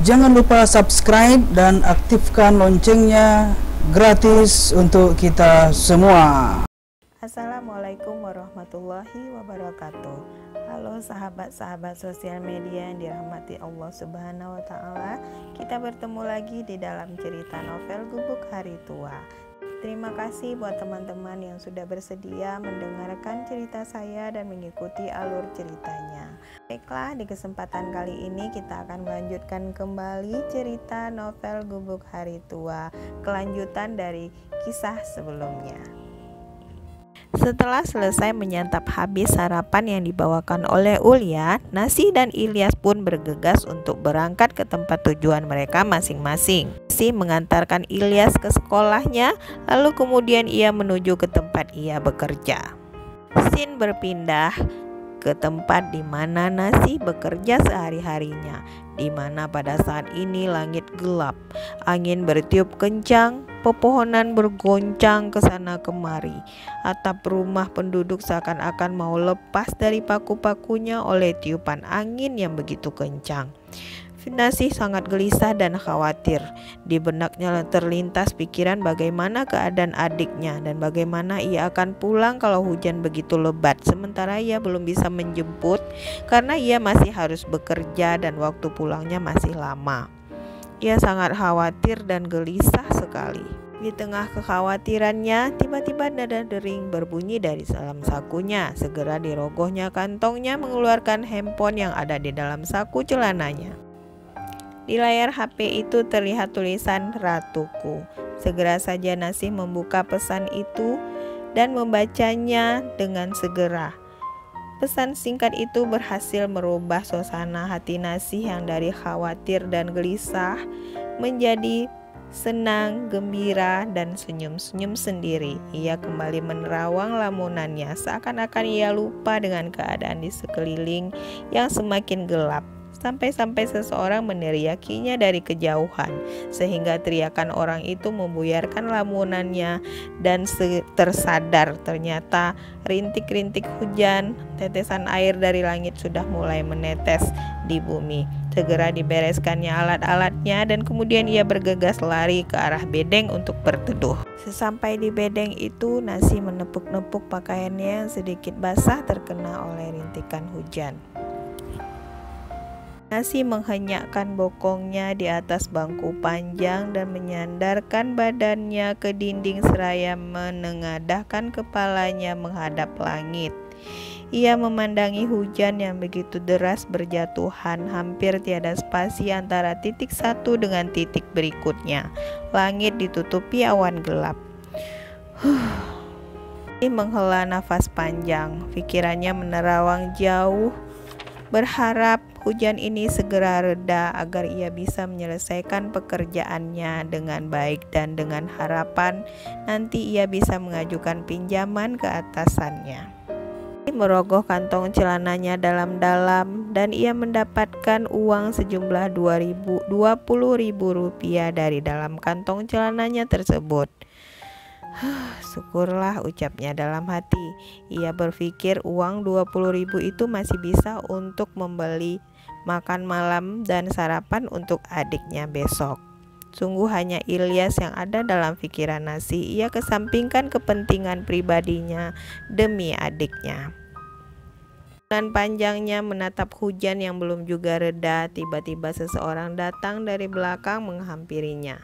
Jangan lupa subscribe dan aktifkan loncengnya, gratis untuk kita semua. Assalamualaikum warahmatullahi wabarakatuh. Halo sahabat-sahabat sosial media yang dirahmati Allah Subhanahu wa Ta'ala. Kita bertemu lagi di dalam cerita novel Gubuk Hari Tua. Terima kasih buat teman-teman yang sudah bersedia mendengarkan cerita saya dan mengikuti alur ceritanya. Baiklah, di kesempatan kali ini kita akan melanjutkan kembali cerita novel Gubuk Hari Tua, kelanjutan dari kisah sebelumnya. Setelah selesai menyantap habis sarapan yang dibawakan oleh Ulya, Nasi dan Ilyas pun bergegas untuk berangkat ke tempat tujuan mereka masing-masing. Nasi mengantarkan Ilyas ke sekolahnya, lalu kemudian ia menuju ke tempat ia bekerja. Scene berpindah ke tempat di mana Nasi bekerja sehari-harinya, di mana pada saat ini langit gelap, angin bertiup kencang, pepohonan bergoncang ke sana kemari. Atap rumah penduduk seakan-akan mau lepas dari paku-pakunya oleh tiupan angin yang begitu kencang. Nasi sangat gelisah dan khawatir. Di benaknya terlintas pikiran bagaimana keadaan adiknya dan bagaimana ia akan pulang kalau hujan begitu lebat, sementara ia belum bisa menjemput karena ia masih harus bekerja dan waktu pulangnya masih lama. Ia sangat khawatir dan gelisah sekali. Di tengah kekhawatirannya, tiba-tiba nada dering berbunyi dari dalam sakunya. Segera dirogohnya kantongnya mengeluarkan handphone yang ada di dalam saku celananya. Di layar HP itu terlihat tulisan "Ratuku". Segera saja Nasi membuka pesan itu dan membacanya dengan segera. Pesan singkat itu berhasil merubah suasana hati Nasi yang dari khawatir dan gelisah menjadi senang, gembira, dan senyum-senyum sendiri. Ia kembali menerawang lamunannya, seakan-akan ia lupa dengan keadaan di sekeliling yang semakin gelap. Sampai-sampai seseorang meneriakinya dari kejauhan, sehingga teriakan orang itu membuyarkan lamunannya dan tersadar ternyata rintik-rintik hujan, tetesan air dari langit sudah mulai menetes di bumi. Segera dibereskannya alat-alatnya dan kemudian ia bergegas lari ke arah bedeng untuk berteduh. Sesampai di bedeng itu, Nasi menepuk-nepuk pakaiannya yang sedikit basah terkena oleh rintikan hujan. Nasi menghenyakkan bokongnya di atas bangku panjang dan menyandarkan badannya ke dinding seraya menengadahkan kepalanya menghadap langit. Ia memandangi hujan yang begitu deras berjatuhan, hampir tiada spasi antara titik satu dengan titik berikutnya. Langit ditutupi awan gelap. Ia menghela nafas panjang, pikirannya menerawang jauh, berharap hujan ini segera reda agar ia bisa menyelesaikan pekerjaannya dengan baik dan dengan harapan nanti ia bisa mengajukan pinjaman ke atasannya. Ia merogoh kantong celananya dalam-dalam dan ia mendapatkan uang sejumlah 20.000 rupiah dari dalam kantong celananya tersebut. Syukurlah, ucapnya dalam hati. Ia berpikir uang 20.000 itu masih bisa untuk membeli makan malam dan sarapan untuk adiknya besok. Sungguh hanya Ilyas yang ada dalam pikiran Nasi. Ia kesampingkan kepentingan pribadinya demi adiknya. Dan panjangnya menatap hujan yang belum juga reda, tiba-tiba seseorang datang dari belakang menghampirinya.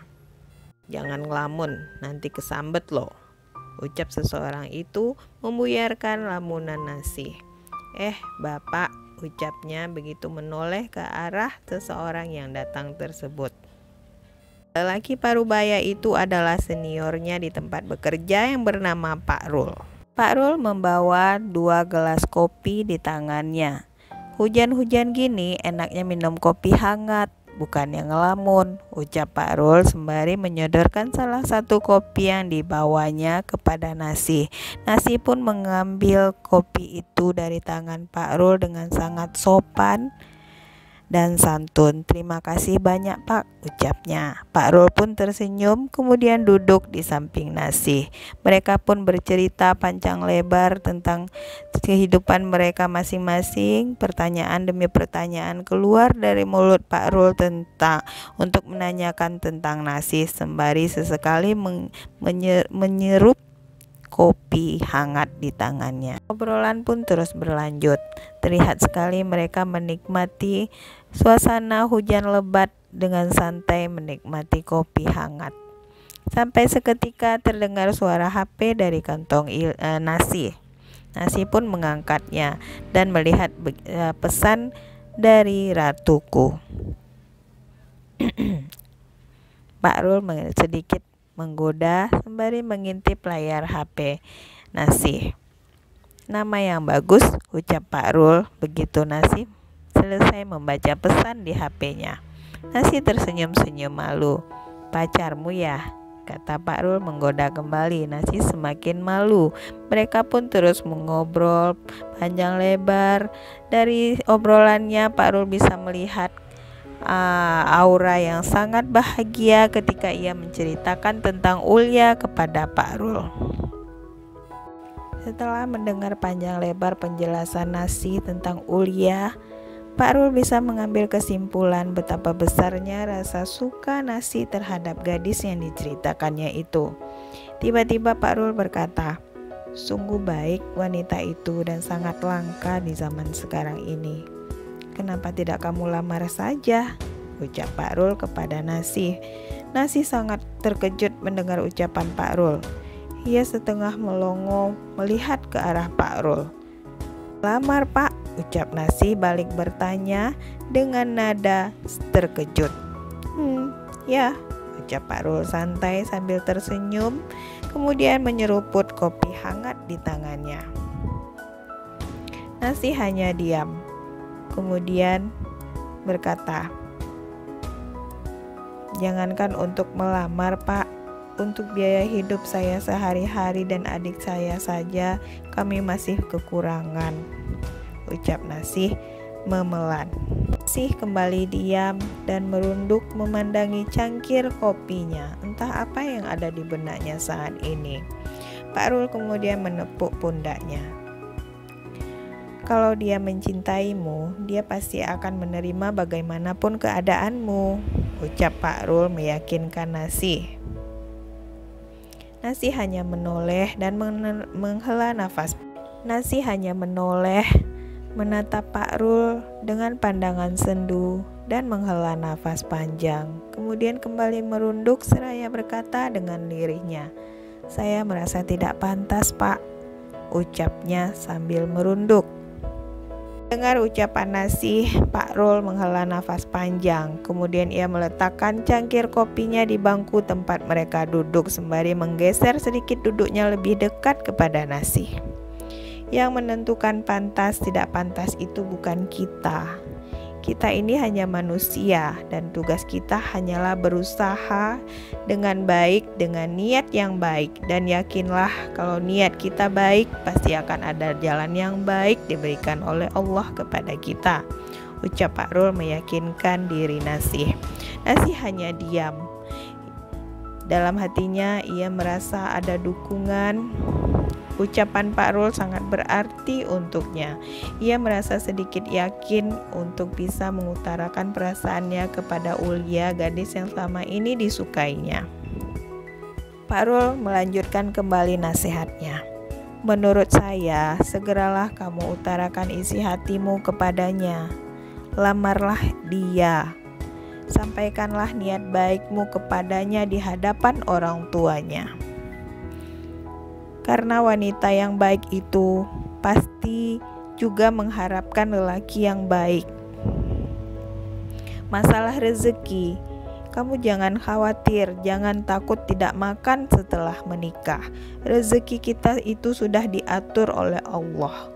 "Jangan ngelamun, nanti kesambet loh," ucap seseorang itu membuyarkan lamunan Nasi. Bapak," ucapnya begitu menoleh ke arah seseorang yang datang tersebut. Lelaki parubaya itu adalah seniornya di tempat bekerja yang bernama Pak Rul. Pak Rul membawa 2 gelas kopi di tangannya. "Hujan-hujan gini enaknya minum kopi hangat, bukan yang ngelamun," ucap Pak Rul sembari menyodorkan salah satu kopi yang dibawanya kepada Nasi. Nasi pun mengambil kopi itu dari tangan Pak Rul dengan sangat sopan dan santun. "Terima kasih banyak Pak," ucapnya. Pak Rul pun tersenyum, kemudian duduk di samping Nasih. Mereka pun bercerita panjang lebar tentang kehidupan mereka masing-masing. Pertanyaan demi pertanyaan keluar dari mulut Pak Rul untuk menanyakan tentang Nasih, sembari sesekali menyerup kopi hangat di tangannya. Obrolan pun terus berlanjut. Terlihat sekali mereka menikmati suasana hujan lebat dengan santai menikmati kopi hangat. Sampai seketika terdengar suara HP dari kantong Nasih. Nasih pun mengangkatnya dan melihat pesan dari ratuku. Pak Rul sedikit menggoda sembari mengintip layar HP Nasih. "Nama yang bagus," ucap Pak Rul begitu Nasih selesai membaca pesan di HP-nya. Nasih tersenyum-senyum malu. "Pacarmu ya?" kata Pak Rul menggoda kembali. Nasih semakin malu. Mereka pun terus mengobrol panjang lebar. Dari obrolannya Pak Rul bisa melihat aura yang sangat bahagia ketika ia menceritakan tentang Ulya kepada Pak Rul. Setelah mendengar panjang lebar penjelasan Nasih tentang Ulya, Pak Rul bisa mengambil kesimpulan betapa besarnya rasa suka Nasih terhadap gadis yang diceritakannya itu. Tiba-tiba Pak Rul berkata, "Sungguh baik wanita itu dan sangat langka di zaman sekarang ini. Kenapa tidak kamu lamar saja?" ucap Pak Rul kepada Nasih. Nasih sangat terkejut mendengar ucapan Pak Rul. Ia setengah melongo melihat ke arah Pak Rul. "Lamar Pak," ucap Nasih balik bertanya dengan nada terkejut. Ya," ucap Pak Rul santai sambil tersenyum, kemudian menyeruput kopi hangat di tangannya. Nasih hanya diam. Kemudian berkata, "Jangankan untuk melamar Pak, untuk biaya hidup saya sehari-hari dan adik saya saja kami masih kekurangan," ucap Nasih memelan. Nasih kembali diam dan merunduk memandangi cangkir kopinya. Entah apa yang ada di benaknya saat ini. Pak Rul kemudian menepuk pundaknya. "Kalau dia mencintaimu, dia pasti akan menerima bagaimanapun keadaanmu," ucap Pak Rul meyakinkan Nasih. Nasih hanya menoleh dan menghela nafas. Nasih hanya menoleh, menatap Pak Rul dengan pandangan sendu dan menghela nafas panjang. Kemudian kembali merunduk seraya berkata dengan lirihnya, "Saya merasa tidak pantas Pak," ucapnya sambil merunduk. Dengar ucapan Nasih, Pak Rul menghela nafas panjang. Kemudian ia meletakkan cangkir kopinya di bangku tempat mereka duduk sembari menggeser sedikit duduknya lebih dekat kepada Nasih. Yang menentukan pantas tidak pantas itu bukan kita. Kita ini hanya manusia dan tugas kita hanyalah berusaha dengan baik, dengan niat yang baik. Dan yakinlah kalau niat kita baik, pasti akan ada jalan yang baik diberikan oleh Allah kepada kita, ucap Pak Rul meyakinkan diri Nasih. Nasih hanya diam. Dalam hatinya ia merasa ada dukungan. Ucapan Pak Rul sangat berarti untuknya. Ia merasa sedikit yakin untuk bisa mengutarakan perasaannya kepada Ulya, gadis yang selama ini disukainya. Pak Rul melanjutkan kembali nasihatnya. "Menurut saya, segeralah kamu utarakan isi hatimu kepadanya. Lamarlah dia. Sampaikanlah niat baikmu kepadanya di hadapan orang tuanya. Karena wanita yang baik itu pasti juga mengharapkan lelaki yang baik. Masalah rezeki, kamu jangan khawatir, jangan takut tidak makan setelah menikah. Rezeki kita itu sudah diatur oleh Allah.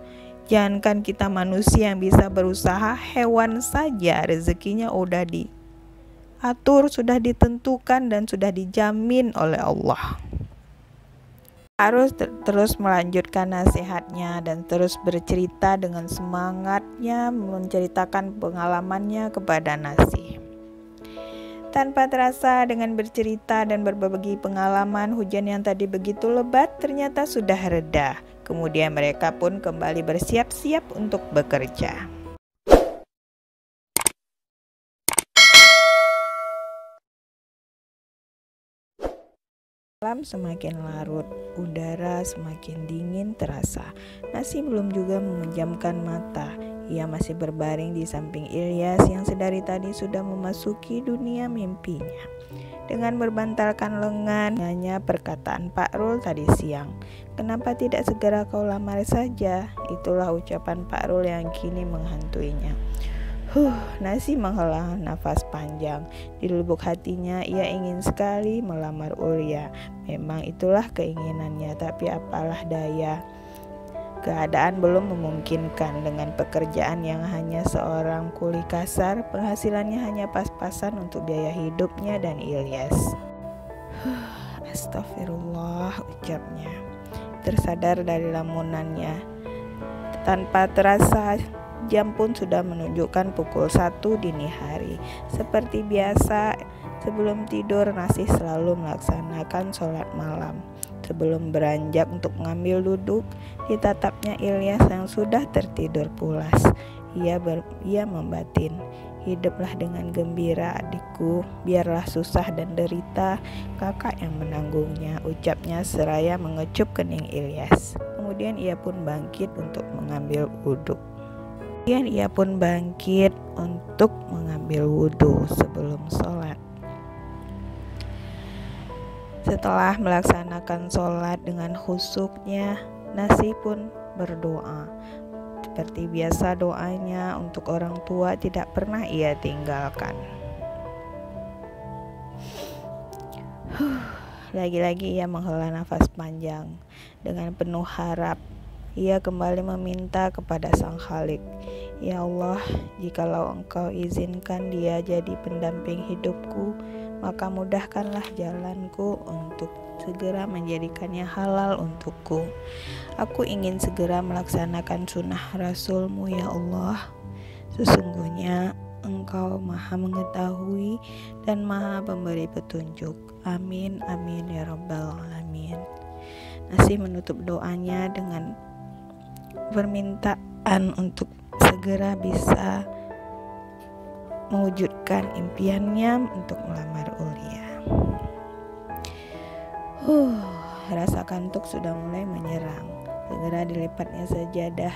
Jangankan kita manusia yang bisa berusaha, hewan saja rezekinya udah diatur, sudah ditentukan dan sudah dijamin oleh Allah." Terus melanjutkan nasihatnya dan terus bercerita dengan semangatnya menceritakan pengalamannya kepada Nasih. Tanpa terasa dengan bercerita dan berbagi pengalaman, hujan yang tadi begitu lebat ternyata sudah reda. Kemudian mereka pun kembali bersiap-siap untuk bekerja. Malam semakin larut, udara semakin dingin terasa. Nasih belum juga memejamkan mata. Ia masih berbaring di samping Ilyas yang sedari tadi sudah memasuki dunia mimpinya. Dengan berbantalkan lengannya perkataan Pak Rul tadi siang. "Kenapa tidak segera kau lamar saja?" Itulah ucapan Pak Rul yang kini menghantuinya. Nasih menghela nafas panjang. Di lubuk hatinya ia ingin sekali melamar Ulya. Memang itulah keinginannya, tapi apalah daya. Keadaan belum memungkinkan. Dengan pekerjaan yang hanya seorang kuli kasar, penghasilannya hanya pas-pasan untuk biaya hidupnya dan Ilyas. Astagfirullah, ucapnya. Tersadar dari lamunannya. Tanpa terasa, jam pun sudah menunjukkan pukul 1 dini hari. Seperti biasa, sebelum tidur Nasih selalu melaksanakan sholat malam. Sebelum beranjak untuk mengambil duduk, ditatapnya Ilyas yang sudah tertidur pulas. Ia membatin, "Hiduplah dengan gembira adikku, biarlah susah dan derita kakak yang menanggungnya," ucapnya seraya mengecup kening Ilyas. Kemudian ia pun bangkit untuk mengambil wudhu. Sebelum sholat. Setelah melaksanakan sholat dengan khusyuknya, Nasih pun berdoa. Seperti biasa doanya untuk orang tua tidak pernah ia tinggalkan. Lagi-lagi ia menghela nafas panjang. Dengan penuh harap, ia kembali meminta kepada Sang Khalik, "Ya Allah, jikalau Engkau izinkan dia jadi pendamping hidupku, maka mudahkanlah jalanku untuk segera menjadikannya halal untukku. Aku ingin segera melaksanakan sunnah Rasul-Mu, ya Allah. Sesungguhnya Engkau Maha mengetahui dan Maha pemberi petunjuk. Amin, amin, ya Rabbal Alamin." Nasih menutup doanya dengan permintaan untuk segera bisa mewujudkan impiannya untuk melamar Ulya. Rasa kantuk sudah mulai menyerang. Segera dilipatnya sajadah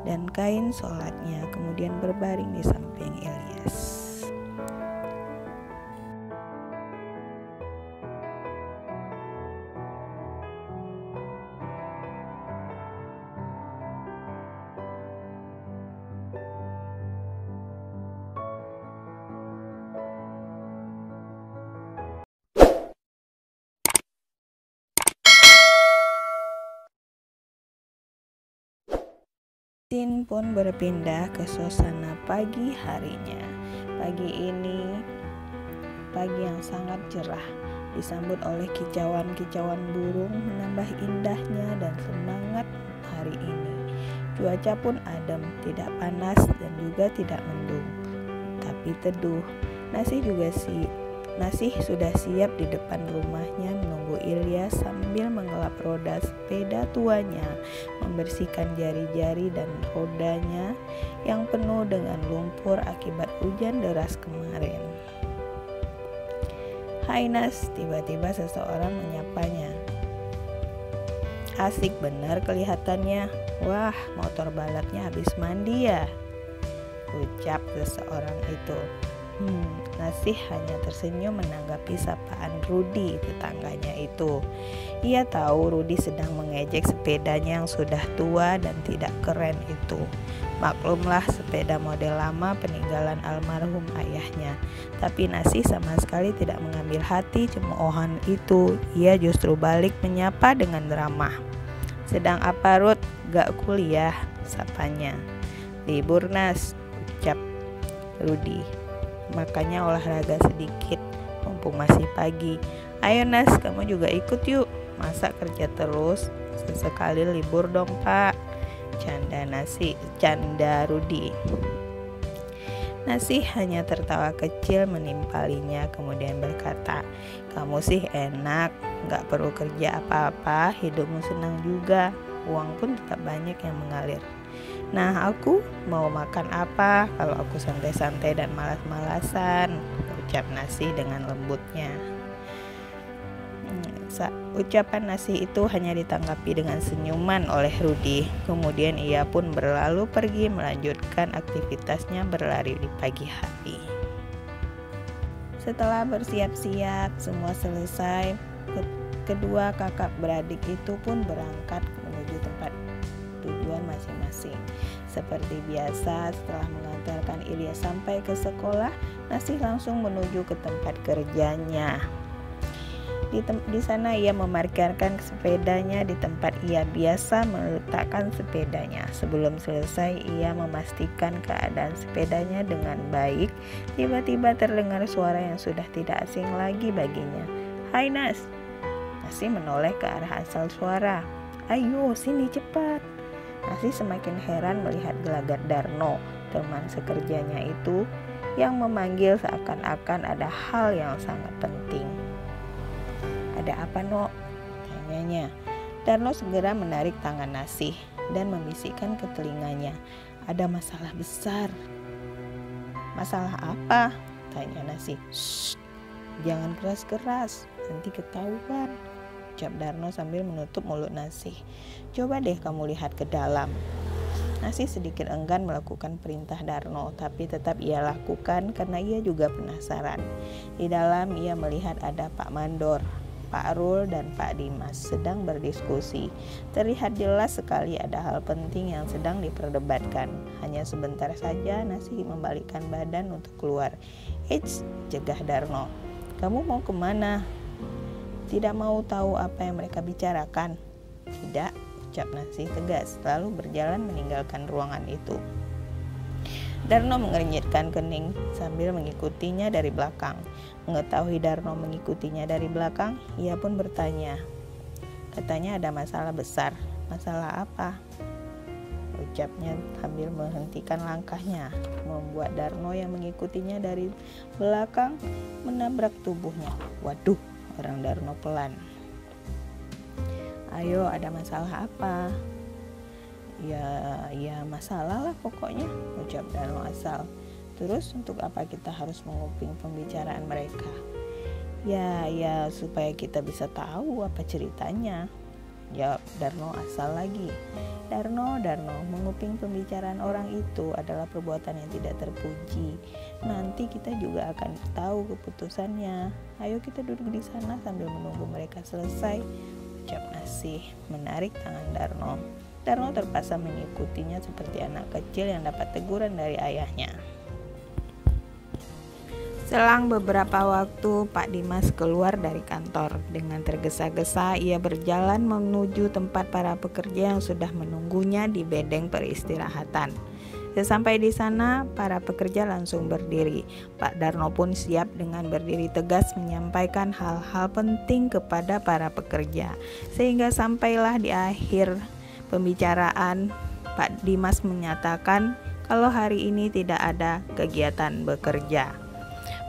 dan kain sholatnya, kemudian berbaring di samping Ilyas. Scene pun berpindah ke suasana pagi harinya. Pagi ini pagi yang sangat cerah, disambut oleh kicauan-kicauan burung menambah indahnya dan semangat hari ini. Cuaca pun adem, tidak panas dan juga tidak mendung, tapi teduh. Nasih sudah siap di depan rumahnya menunggu Ilyas sambil mengelap roda sepeda tuanya, membersihkan jari-jari dan rodanya yang penuh dengan lumpur akibat hujan deras kemarin. "Hai Nas," tiba-tiba seseorang menyapanya. "Asik benar kelihatannya. Wah, motor balapnya habis mandi ya?" ucap seseorang itu. Nasih hanya tersenyum menanggapi sapaan Rudi, tetangganya itu. Ia tahu Rudi sedang mengejek sepedanya yang sudah tua dan tidak keren itu. Maklumlah, sepeda model lama peninggalan almarhum ayahnya. Tapi Nasih sama sekali tidak mengambil hati cemoohan itu. Ia justru balik menyapa dengan ramah. "Sedang apa, Rud? Gak kuliah?" sapanya. "Libur, Nas," ucap Rudi. "Makanya olahraga sedikit, mumpung masih pagi." "Ayo Nas, kamu juga ikut yuk," Masa kerja terus? Sesekali libur dong Pak, canda Rudi. Nasi hanya tertawa kecil menimpalinya, kemudian berkata, kamu sih enak, gak perlu kerja apa-apa, hidupmu senang juga, uang pun tetap banyak yang mengalir. Nah, aku mau makan apa kalau aku santai-santai dan malas-malasan, ucap Nasi dengan lembutnya. Ucapan Nasi itu hanya ditanggapi dengan senyuman oleh Rudi. Kemudian ia pun berlalu pergi melanjutkan aktivitasnya berlari di pagi hari. Setelah bersiap-siap semua selesai, kedua kakak beradik itu pun berangkat menuju tempat tujuan masing-masing. Seperti biasa, setelah mengantarkan Ilya sampai ke sekolah, Nasi langsung menuju ke tempat kerjanya. Di sana ia memarkirkan sepedanya di tempat ia biasa meletakkan sepedanya. Sebelum selesai ia memastikan keadaan sepedanya dengan baik, tiba-tiba terdengar suara yang sudah tidak asing lagi baginya. Hai Nas. Nasi menoleh ke arah asal suara. Ayo sini cepat. Nasi semakin heran melihat gelagat Darno, teman sekerjanya itu, yang memanggil seakan-akan ada hal yang sangat penting. Ada apa, Nok? Tanyanya. Darno segera menarik tangan Nasi dan membisikkan ke telinganya. Ada masalah besar. Masalah apa? Tanya Nasi. Shh, jangan keras-keras, nanti ketahuan, ucap Darno sambil menutup mulut Nasi. Coba deh kamu lihat ke dalam. Nasi sedikit enggan melakukan perintah Darno, tapi tetap ia lakukan karena ia juga penasaran. Di dalam ia melihat ada Pak Mandor, Pak Rul dan Pak Dimas sedang berdiskusi. Terlihat jelas sekali ada hal penting yang sedang diperdebatkan. Hanya sebentar saja Nasi membalikkan badan untuk keluar. Eits, cegah Darno. Kamu mau kemana? Tidak mau tahu apa yang mereka bicarakan? Tidak, ucap Nasi tegas, lalu berjalan meninggalkan ruangan itu. Darno mengernyitkan kening sambil mengikutinya dari belakang. Mengetahui Darno mengikutinya dari belakang, ia pun bertanya. Katanya ada masalah besar. Masalah apa? Ucapnya sambil menghentikan langkahnya, membuat Darno yang mengikutinya dari belakang menabrak tubuhnya. Waduh, orang Darno pelan. Ayo, ada masalah apa? Ya masalah lah pokoknya, ucap Darno asal. Terus untuk apa kita harus menguping pembicaraan mereka? Ya supaya kita bisa tahu apa ceritanya, jawab Darno asal lagi. Darno, menguping pembicaraan orang itu adalah perbuatan yang tidak terpuji. Nanti kita juga akan tahu keputusannya. Ayo kita duduk di sana sambil menunggu mereka selesai, ucap Nasi menarik tangan Darno. Darno terpaksa mengikutinya seperti anak kecil yang dapat teguran dari ayahnya. Selang beberapa waktu, Pak Dimas keluar dari kantor. Dengan tergesa-gesa, ia berjalan menuju tempat para pekerja yang sudah menunggunya di bedeng peristirahatan. Sesampai di sana, para pekerja langsung berdiri. Pak Darno pun siap dengan berdiri tegas menyampaikan hal-hal penting kepada para pekerja. Sehingga sampailah di akhir pembicaraan, Pak Dimas menyatakan kalau hari ini tidak ada kegiatan bekerja.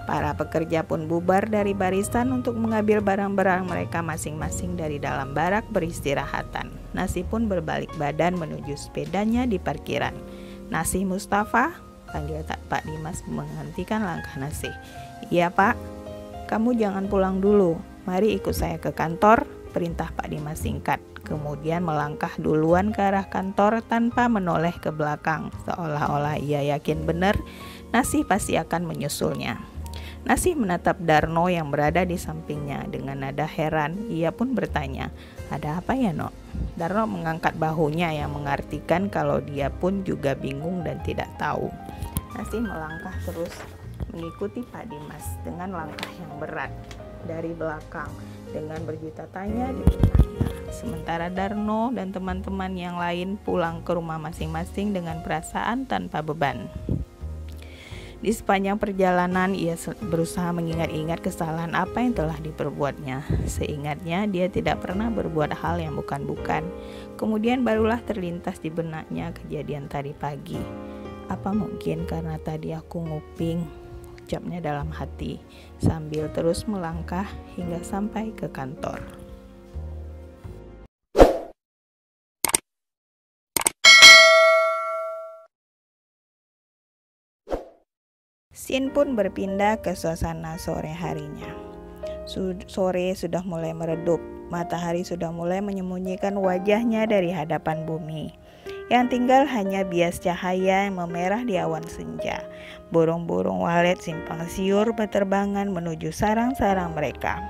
Para pekerja pun bubar dari barisan untuk mengambil barang-barang mereka masing-masing dari dalam barak peristirahatan. Nasi pun berbalik badan menuju sepedanya di parkiran. Nasi Mustafa, panggil Pak Dimas menghentikan langkah Nasi. Iya Pak, kamu jangan pulang dulu. Mari ikut saya ke kantor, perintah Pak Dimas singkat. Kemudian melangkah duluan ke arah kantor tanpa menoleh ke belakang. Seolah-olah ia yakin benar Nasi pasti akan menyusulnya. Nasi menatap Darno yang berada di sampingnya. Dengan nada heran, ia pun bertanya, ada apa ya Nok? Darno mengangkat bahunya yang mengartikan kalau dia pun juga bingung dan tidak tahu. Nasi melangkah terus mengikuti Pak Dimas dengan langkah yang berat dari belakang dengan berjuta tanya di benaknya. Sementara Darno dan teman-teman yang lain pulang ke rumah masing-masing dengan perasaan tanpa beban. Di sepanjang perjalanan ia berusaha mengingat-ingat kesalahan apa yang telah diperbuatnya. Seingatnya dia tidak pernah berbuat hal yang bukan-bukan. Kemudian barulah terlintas di benaknya kejadian tadi pagi. Apa mungkin karena tadi aku nguping, ucapnya dalam hati sambil terus melangkah hingga sampai ke kantor. Scene pun berpindah ke suasana sore harinya. Sore sudah mulai meredup, matahari sudah mulai menyembunyikan wajahnya dari hadapan bumi. Yang tinggal hanya bias cahaya yang memerah di awan senja. Burung-burung walet simpang siur berterbangan menuju sarang-sarang mereka.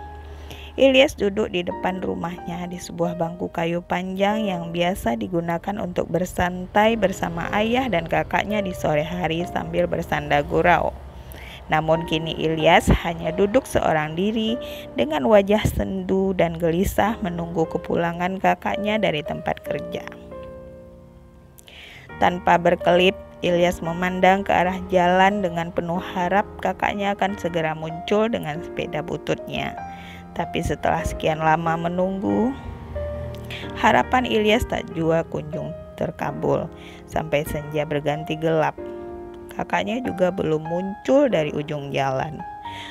Ilyas duduk di depan rumahnya di sebuah bangku kayu panjang yang biasa digunakan untuk bersantai bersama ayah dan kakaknya di sore hari sambil bersanda gurau. Namun kini Ilyas hanya duduk seorang diri dengan wajah sendu dan gelisah menunggu kepulangan kakaknya dari tempat kerja. Tanpa berkelip, Ilyas memandang ke arah jalan dengan penuh harap kakaknya akan segera muncul dengan sepeda bututnya. Tapi setelah sekian lama menunggu, harapan Ilyas tak jua kunjung terkabul. Sampai senja berganti gelap, kakaknya juga belum muncul dari ujung jalan.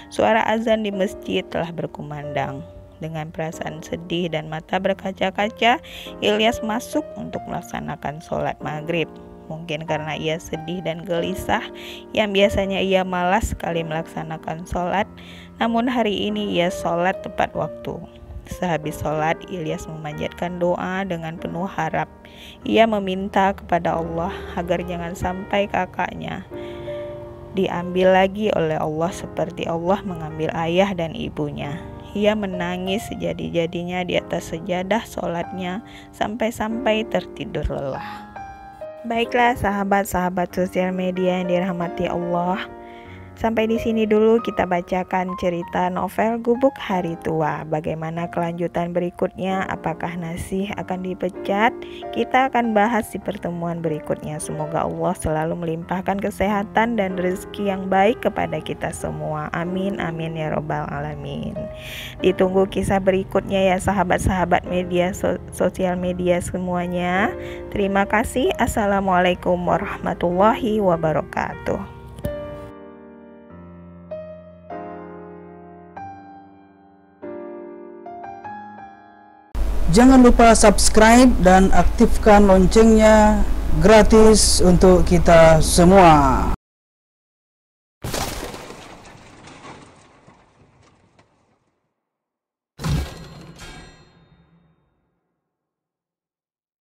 Suara azan di masjid telah berkumandang. Dengan perasaan sedih dan mata berkaca-kaca, Ilyas masuk untuk melaksanakan sholat maghrib. Mungkin karena ia sedih dan gelisah, yang biasanya ia malas sekali melaksanakan sholat, namun hari ini ia sholat tepat waktu. Sehabis sholat, Ilyas memanjatkan doa dengan penuh harap. Ia meminta kepada Allah agar jangan sampai kakaknya diambil lagi oleh Allah seperti Allah mengambil ayah dan ibunya. Ia menangis sejadi-jadinya di atas sejadah sholatnya sampai-sampai tertidur lelah. Baiklah sahabat-sahabat sosial media yang dirahmati Allah, sampai di sini dulu kita bacakan cerita novel Gubuk Hari Tua. Bagaimana kelanjutan berikutnya? Apakah Nasih akan dipecat? Kita akan bahas di pertemuan berikutnya. Semoga Allah selalu melimpahkan kesehatan dan rezeki yang baik kepada kita semua. Amin amin ya robbal alamin. Ditunggu kisah berikutnya ya sahabat-sahabat media sosial media semuanya. Terima kasih. Assalamualaikum warahmatullahi wabarakatuh. Jangan lupa subscribe dan aktifkan loncengnya, gratis untuk kita semua.